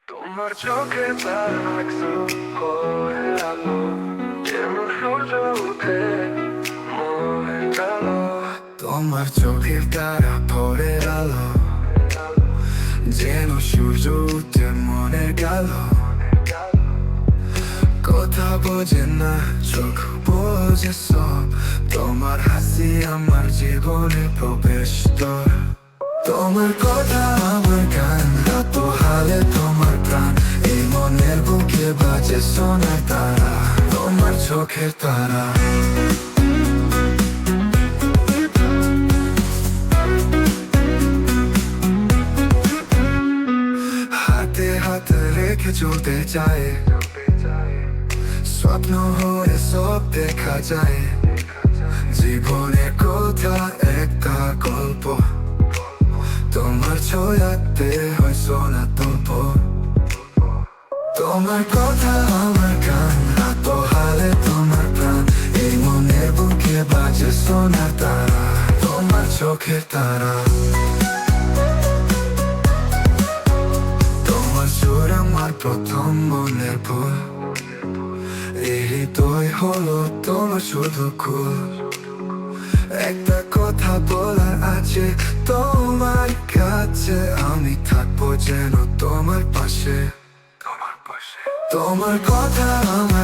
তোমার চোখে তারাক্সি হয়ে আলো যেমন সূর্য উঠে মনে গেল তোমার চোখের তারা পড়ে আলো যেন সূর্য উঠে মনে গেল কথা বোঝে না চোখ বোঝে সব তোমার হাসি আমার জীবনে প্রবেশ তোর তোমার কথা আমার গান রাত হালে তোমার প্রাণ এই মনের বুকে বাজে সোনার তারা তোমার চোখের তারা হাতে হাতে রেখে চলতে চায় স্বপ্ন হয়ে সব দেখা যায় জীবনের কথা একটা গল্প তোমার ছোঁয়াতে হয় সোনা তল্প তোমার কথা আমার গান রাত হালে তোমার প্রাণ এই মনের বুকে বাজে সোনার তারা তোমার চোখের তারা তোমার সুর আমার প্রথম মনের ভুল এই হৃদয় হলো তোমার শুধু কুল একটা কথা বলার আছে তোমার কাছে আমি থাকবো যেন তোমার পাশে তোমার কথা আমার